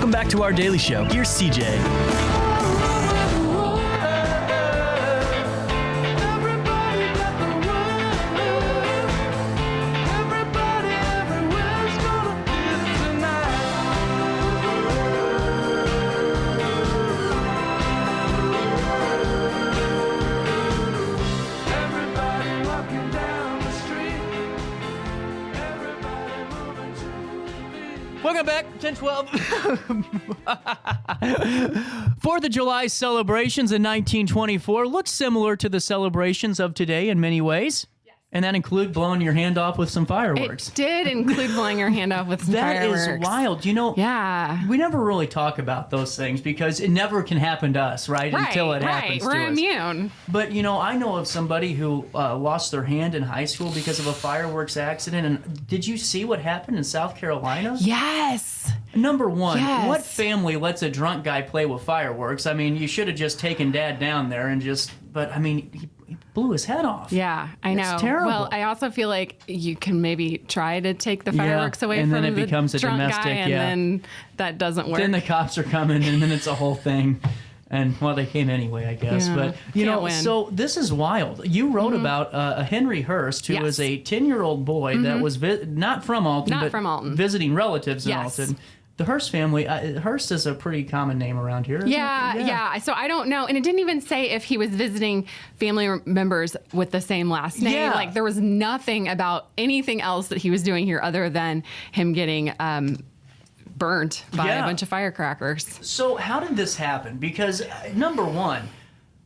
Welcome back to our daily show. Here's CJ. Welcome back, 1012. 4th of July celebrations in 1924 look similar to the celebrations of today in many ways. Yes. And that include blowing your hand off with some fireworks. It did include blowing your hand off with some fireworks. That is wild. You know, yeah. We never really talk about those things because it never can happen to us, right? Until it happens to us. We're immune. But, you know, I know of somebody who lost their hand in high school because of a fireworks accident. And did you see what happened in South Carolina? Yes. Number one, yes. What family lets a drunk guy play with fireworks? I mean, you should have just taken Dad down there and but I mean, he blew his head off. Yeah, I know. It's terrible. Well, I also feel like you can maybe try to take the fireworks away and from then it the becomes a drunk domestic, guy, and then that doesn't work. Then the cops are coming, and then it's a whole thing. And, well, they came anyway, I guess. Yeah, but, you know, win. So this is wild. You wrote about a Henry Hurst, who was a 10-year-old boy that was not from Alton, from Alton, visiting relatives in yes. Alton. The Hurst family, Hurst is a pretty common name around here. Yeah. So I don't know. And it didn't even say if he was visiting family members with the same last name. Yeah. Like, there was nothing about anything else that he was doing here other than him getting burnt by a bunch of firecrackers. So how did this happen? Because, number one,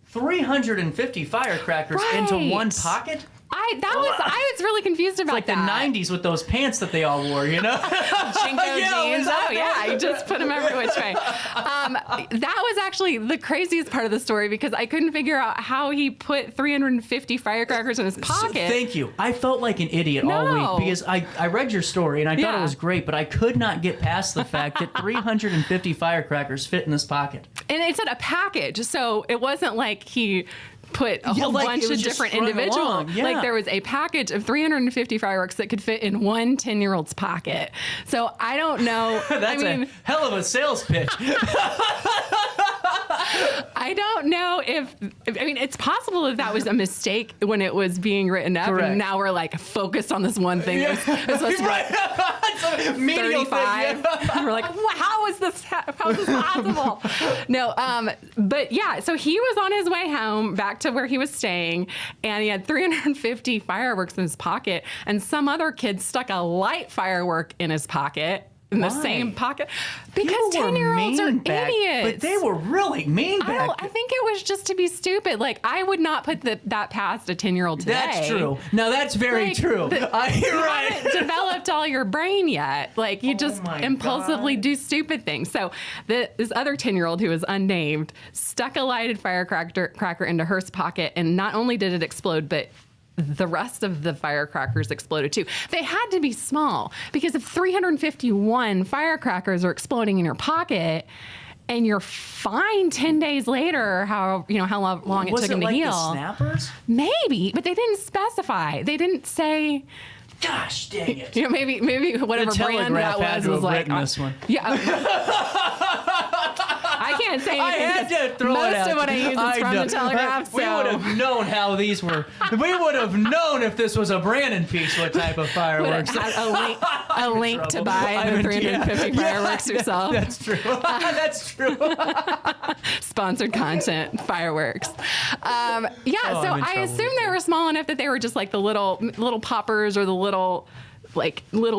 350 firecrackers into one pocket? I was really confused about it's like that. The 90s with those pants that they all wore, you know? Jinko jeans. Oh, yeah. I just put them every which way. That was actually the craziest part of the story because I couldn't figure out how he put 350 firecrackers in his pocket. Thank you. I felt like an idiot all week because I read your story and I thought it was great, but I could not get past the fact that 350 firecrackers fit in this pocket. And it said a package, so it wasn't like he put a whole bunch of different individual. Like, there was a package of 350 fireworks that could fit in one 10-year-old's pocket. So I don't know. That's a hell of a sales pitch. I don't know if it's possible that was a mistake when it was being written up. Correct. And now we're like focused on this one thing. It's supposed to be 35. We're like, how is this possible? No, but yeah, so he was on his way home back to where he was staying, and he had 350 fireworks in his pocket, and some other kid stuck a light firework in his pocket. In the same pocket, because 10-year-olds are idiots. But they were really mean back. I think it was just to be stupid. Like, I would not put that past a 10-year-old today. That's true. No, that's very true. You're right. You haven't developed all your brain yet. Like, you just impulsively do stupid things. So this other 10-year-old who was unnamed stuck a lighted firecracker into Hurst's pocket, and not only did it explode, but the rest of the firecrackers exploded too. They had to be small because if 351 firecrackers are exploding in your pocket and you're fine 10 days later, how long it took them to heal. Was it like the snappers? Maybe, but they didn't specify. They didn't say. Gosh dang it. Maybe whatever brand that was like. This one. Yeah. I can't say anything. I had to throw most it out. of what I use is from the Telegraph. We would have known how these were. We would have known if this was a Brandon piece what type of fireworks. A link to buy the 350 fireworks yourself. That's true. That's true. Sponsored content, fireworks. So I assume they were small enough that they were just like the little poppers or the little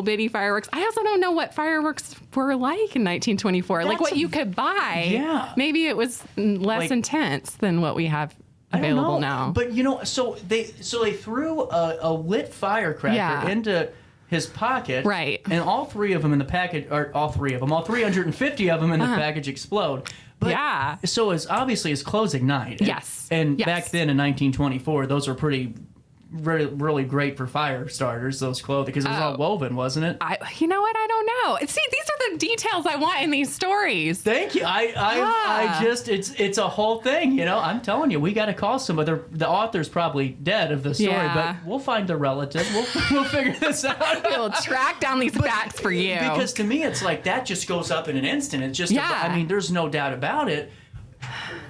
bitty fireworks. I also don't know what fireworks were like in 1924. Like what you could buy. Yeah. Maybe it was less intense than what we have available now. But so they threw a lit firecracker into his pocket. Right. And all three of them in the package, or all 350 of them in the package explode. But, so obviously his clothes ignite. Yes. And back then in 1924, those were pretty really, really great for fire starters, those clothing, because it was all woven, wasn't it? You know what? I don't know. See, these are the details I want in these stories. Thank you. I just, it's a whole thing, you know. I'm telling you, we got to call somebody. The author's probably dead of the story, but we'll find a relative. We'll figure this out. We'll track down these facts for you. Because to me, it's like that just goes up in an instant. It's just, I mean, there's no doubt about it.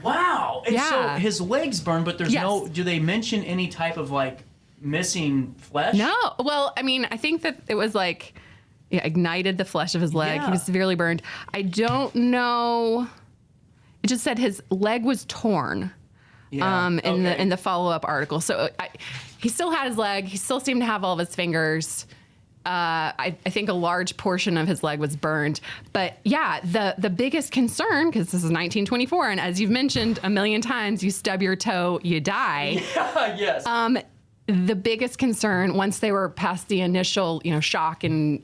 Wow. And so his legs burned, but there's no, do they mention any type of like missing flesh? No. Well, I mean, I think that it was like ignited the flesh of his leg. He was severely burned. I don't know. It just said his leg was torn. In the follow-up article. So he still had his leg. He still seemed to have all of his fingers. I think a large portion of his leg was burned. But yeah, the biggest concern, because this is 1924, and as you've mentioned a million times, you stub your toe, you die. Yes. The biggest concern, once they were past the initial, shock and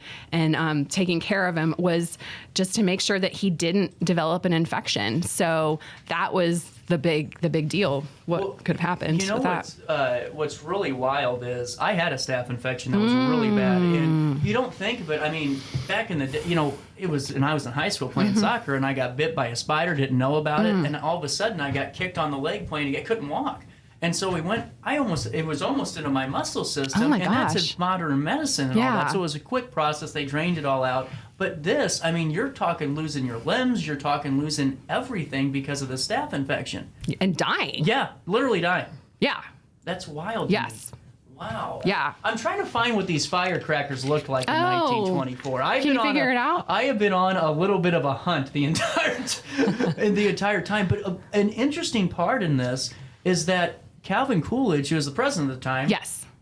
taking care of him, was just to make sure that he didn't develop an infection. So that was the big deal. What could have happened with that? What's really wild is I had a staph infection that was really bad, and you don't think of it. I mean, back in the day, it was, and I was in high school playing soccer, and I got bit by a spider, didn't know about it, and all of a sudden I got kicked on the leg playing. I couldn't walk. And so we went, it was almost into my muscle system. Oh my and gosh. that's modern medicine and all that. So it was a quick process. They drained it all out. But this, I mean, you're talking losing your limbs. You're talking losing everything because of the staph infection. And dying. Yeah, literally dying. Yeah. That's wild. Yes. Wow. Yeah. I'm trying to find what these firecrackers looked like in 1924. Can you figure it out? I have been on a little bit of a hunt the entire time. But an interesting part in this is that Calvin Coolidge, who was the president at the time,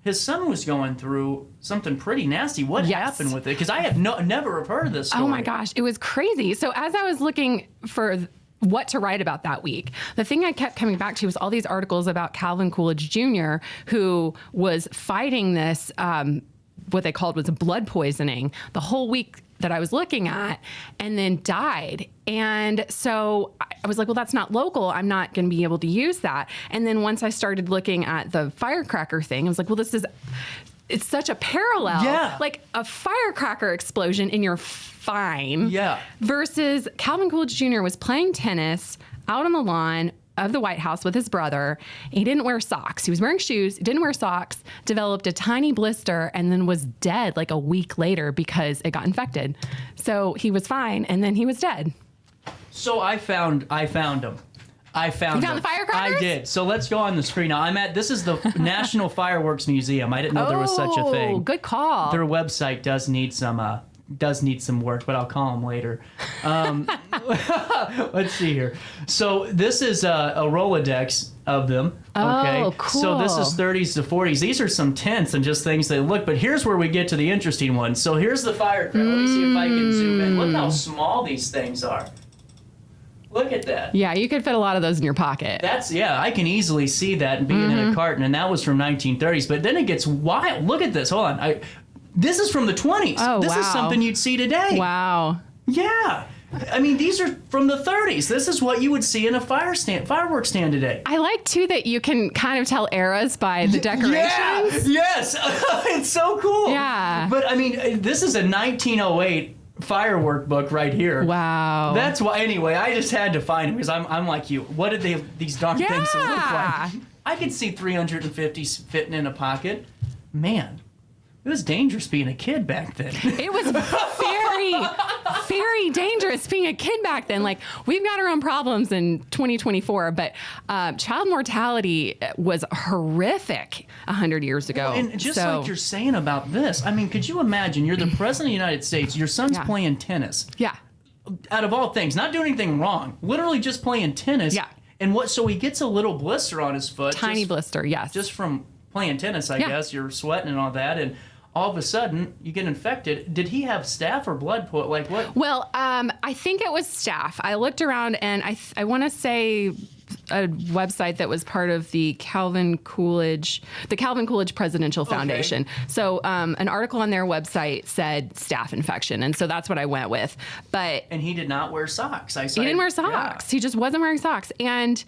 his son was going through something pretty nasty. What happened with it? Because I have never have heard of this story. Oh my gosh, it was crazy. So as I was looking for what to write about that week, the thing I kept coming back to was all these articles about Calvin Coolidge Jr., who was fighting this, what they called was blood poisoning, the whole week that I was looking at, and then died. And so I was like, well, that's not local. I'm not going to be able to use that. And then once I started looking at the firecracker thing, I was like, well, it's such a parallel. Yeah. Like a firecracker explosion and you're fine. Yeah. Versus Calvin Coolidge Jr. was playing tennis out on the lawn of the White House with his brother. He didn't wear socks. He was wearing shoes, didn't wear socks, developed a tiny blister, and then was dead like a week later because it got infected. So he was fine, and then he was dead. So I found him. You found the firecrackers? I did. So let's go on the screen now. This is the National Fireworks Museum. I didn't know there was such a thing. Oh, good call. Their website does need some work, but I'll call them later. Let's see here. So this is a Rolodex of them. Okay. Oh, cool. So this is 30s to 40s. These are some tents and just things they look. But here's where we get to the interesting one. So here's the firecracker. Let me see if I can zoom in. Look how small these things are. Look at that. Yeah, you could fit a lot of those in your pocket. I can easily see that being in a carton, and that was from 1930s. But then it gets wild. Look at this. Hold on. This is from the 20s. Oh, this is something you'd see today. Wow. Yeah. I mean, these are from the 30s. This is what you would see in a fireworks stand today. I like, too, that you can kind of tell eras by the decorations. Yeah. Yes. It's so cool. Yeah. But, I mean, this is a 1908 firework book right here. Wow. That's why, anyway, I just had to find them because I'm like you. What did these darn things look like? I could see 350 fitting in a pocket. Man. It was dangerous being a kid back then. It was very, very dangerous being a kid back then. Like, we've got our own problems in 2024, but child mortality was horrific 100 years ago. Well, and just like you're saying about this, I mean, could you imagine you're the president of the United States, your son's playing tennis. Yeah. Out of all things, not doing anything wrong, literally just playing tennis. Yeah. And so he gets a little blister on his foot. Tiny blister, yes. Just from playing tennis, I guess. You're sweating and all that. And all of a sudden, you get infected. Did he have staph or blood? Like what? Well, I think it was staph. I looked around, and I want to say a website that was part of the Calvin Coolidge Presidential Foundation. So an article on their website said staph infection, and so that's what I went with. And he did not wear socks. He didn't wear socks. Yeah. He just wasn't wearing socks, and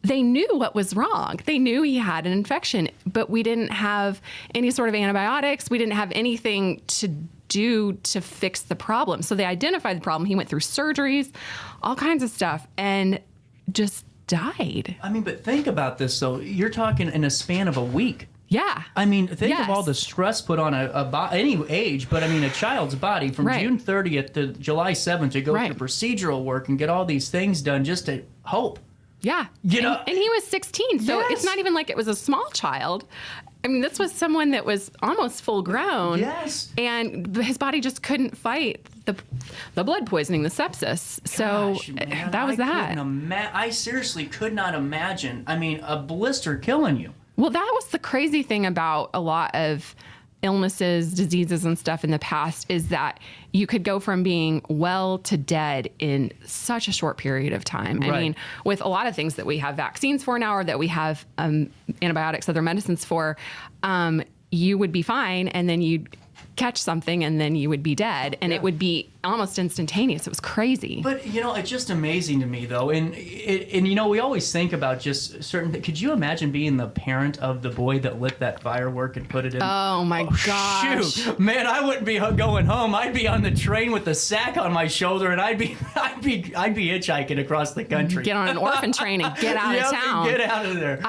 they knew what was wrong. They knew he had an infection, but we didn't have any sort of antibiotics. We didn't have anything to do to fix the problem. So they identified the problem. He went through surgeries, all kinds of stuff, and just died. I mean, but think about this, though. You're talking in a span of a week. Yeah. I mean, think of all the stress put on any age, but I mean, a child's body from June 30th to July 7th to go through procedural work and get all these things done just to hope. Yeah. You know, and he was 16, so it's not even like it was a small child. I mean, this was someone that was almost full grown. Yes. And his body just couldn't fight the blood poisoning, the sepsis. Gosh, man, that was that. I seriously could not imagine. I mean, a blister killing you. Well, that was the crazy thing about a lot of illnesses, diseases, and stuff in the past is that you could go from being well to dead in such a short period of time. I mean, with a lot of things that we have vaccines for now or that we have antibiotics, other medicines for, you would be fine and then you'd catch something and then you would be dead and it would be almost instantaneous. It was crazy. But, you know, it's just amazing to me, though. And you know, we always think about just certain things. Could you imagine being the parent of the boy that lit that firework and put it in? Oh, my gosh. Shoot. Man, I wouldn't be going home. I'd be on the train with the sack on my shoulder and I'd be hitchhiking across the country. Get on an orphan train and get out of town. Get out of there.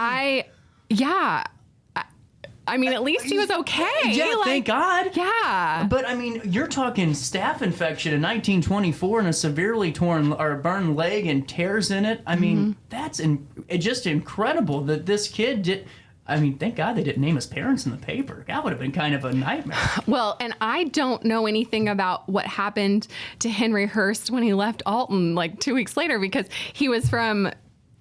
I mean, at least he was okay. Yeah, thank God. Yeah. But, I mean, you're talking staph infection in 1924 and a severely torn or burned leg and tears in it. I mean, that's just incredible that this kid did. I mean, thank God they didn't name his parents in the paper. That would have been kind of a nightmare. Well, and I don't know anything about what happened to Henry Hurst when he left Alton like 2 weeks later because he was from,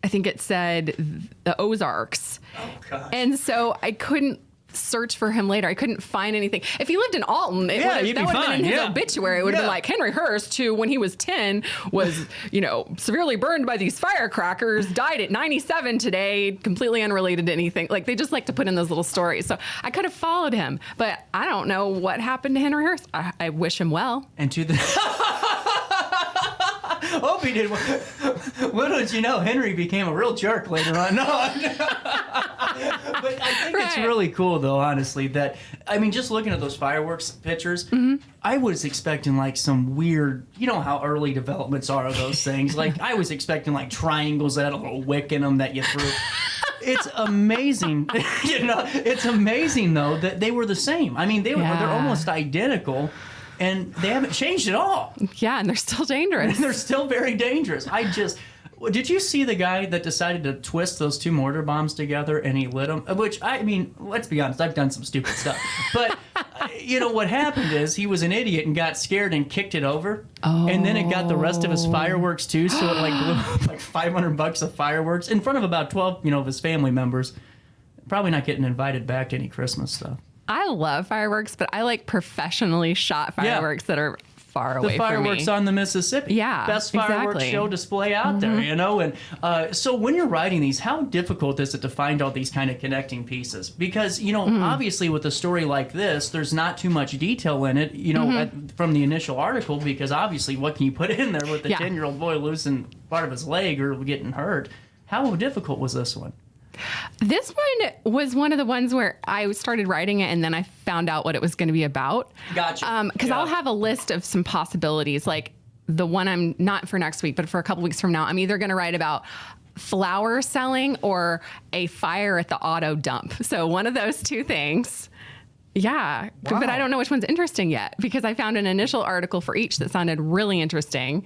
I think it said, the Ozarks. Oh, gosh. And so I couldn't search for him later. I couldn't find anything. If he lived in Alton, that would have been in his obituary. It would have been like Henry Hurst, who when he was 10 was, you know, severely burned by these firecrackers, died at 97 today, completely unrelated to anything. Like they just like to put in those little stories. So I could have followed him, but I don't know what happened to Henry Hurst. I wish him well. And to the hope he did. Little did you know, Henry became a real jerk later on. No. But I think it's really cool, though, honestly, that, I mean, just looking at those fireworks pictures, I was expecting, like, some weird, you know how early developments are of those things. Like, I was expecting, like, triangles that had a little wick in them that you threw. It's amazing. You know, it's amazing, though, that they were the same. I mean, they're almost identical. And they haven't changed at all. Yeah, and they're still dangerous. They're still very dangerous. Did you see the guy that decided to twist those two mortar bombs together and he lit them? Which, I mean, let's be honest, I've done some stupid stuff. But, you know, what happened is he was an idiot and got scared and kicked it over. Oh. And then it got the rest of his fireworks, too. So it, like, blew up like $500 of fireworks in front of about 12, you know, of his family members. Probably not getting invited back to any Christmas stuff. I love fireworks, but I like professionally shot fireworks that are far away from me. The fireworks on the Mississippi. Yeah, best fireworks show display out there, you know? And so when you're writing these, how difficult is it to find all these kind of connecting pieces? Because, you know, obviously with a story like this, there's not too much detail in it, you know, from the initial article, because obviously what can you put in there with the 10-year-old boy losing part of his leg or getting hurt? How difficult was this one? This one was one of the ones where I started writing it and then I found out what it was going to be about. Gotcha. Because I'll have a list of some possibilities, like the one I'm not for next week, but for a couple weeks from now, I'm either going to write about flower selling or a fire at the auto dump. So one of those two things. Yeah. Wow. But I don't know which one's interesting yet because I found an initial article for each that sounded really interesting.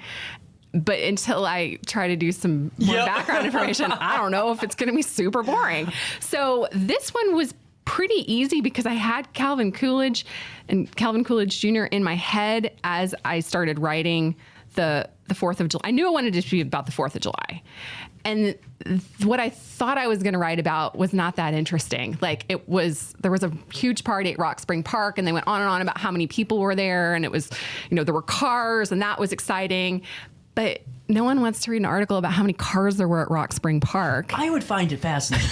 But until I try to do some more background information, I don't know if it's going to be super boring. So this one was pretty easy because I had Calvin Coolidge and Calvin Coolidge Jr. in my head as I started writing the 4th of July. I knew I wanted it to be about the 4th of July. And what I thought I was going to write about was not that interesting. Like there was a huge party at Rock Spring Park and they went on and on about how many people were there. And it was, you know, there were cars and that was exciting. But no one wants to read an article about how many cars there were at Rock Spring Park. I would find it fascinating.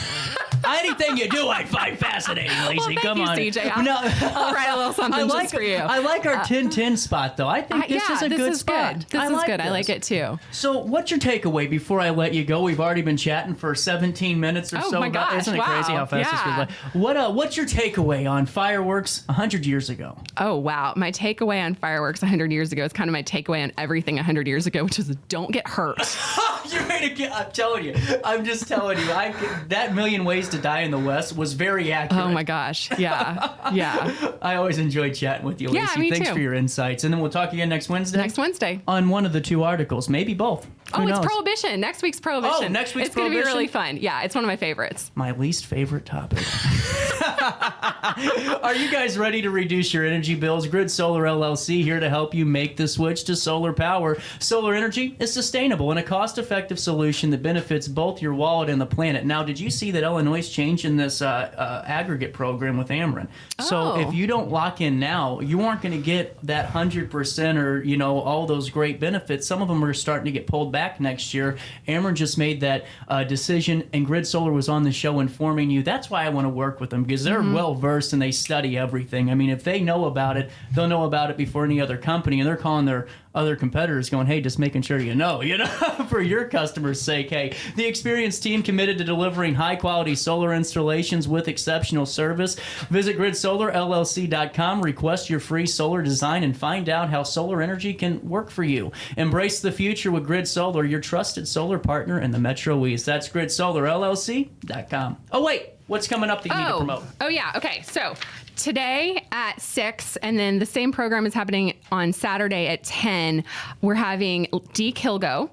Anything you do, I find fascinating, Lacy. Well, thank Come you, on. CJ. I'll write a little something just for you. I like our 10-10 spot, though. I think this is a good spot. This is good. I like it too. So, what's your takeaway before I let you go? We've already been chatting for 17 minutes or so. My gosh, isn't it crazy how fast this goes by? What's your takeaway on fireworks 100 years ago? Oh, wow. My takeaway on fireworks 100 years ago is kind of my takeaway on everything 100 years ago, which is don't get hurt. I'm telling you. I'm just telling you. That Million Ways to Die in the West was very accurate. Oh my gosh. Yeah. Yeah. I always enjoyed chatting with you, Lacy. Yeah, me Thanks too. for your insights. And then we'll talk again next Wednesday. Next Wednesday. On one of the two articles, maybe both. Who knows? It's Prohibition. Next week's Prohibition. Oh, next week's It's going to be Prohibition? really fun. Yeah, it's one of my favorites. My least favorite topic. Are you guys ready to reduce your energy bills? Grid Solar LLC here to help you make the switch to solar power. Solar energy is sustainable and a cost-effective solution that benefits both your wallet and the planet. Now, did you see that Illinois is changing this aggregate program with Ameren? So if you don't lock in now, you aren't going to get that 100% or, all those great benefits. Some of them are starting to get pulled back next year. Ameren just made that decision, and Grid Solar was on the show informing you. That's why I want to work with them, because they're well-versed and they study everything. I mean, if they know about it, they'll know about it before any other company, and they're calling their other competitors going, hey, just making sure you know, for your customers' sake. Hey, the experienced team committed to delivering high-quality solar installations with exceptional service. Visit GridSolarLLC.com, request your free solar design, and find out how solar energy can work for you. Embrace the future with Grid Solar, your trusted solar partner in the Metro East. That's GridSolarLLC.com. Oh, wait. What's coming up that you need to promote? Oh, yeah. Okay. So today at 6, and then the same program is happening on Saturday at 10. We're having Dee Kilgo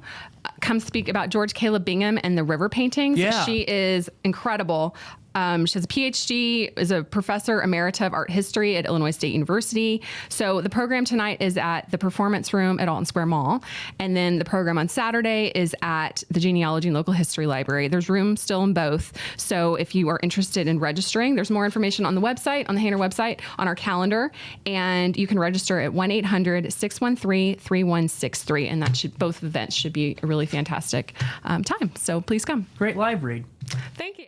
come speak about George Caleb Bingham and the river paintings. Yeah. She is incredible. She has a PhD, is a professor emerita of art history at Illinois State University. So the program tonight is at the Performance Room at Alton Square Mall. And then the program on Saturday is at the Genealogy and Local History Library. There's room still in both. So if you are interested in registering, there's more information on the website, on the Hainer website, on our calendar. And you can register at 1-800-613-3163. And both events should be a really fantastic time. So please come. Great live read. Thank you.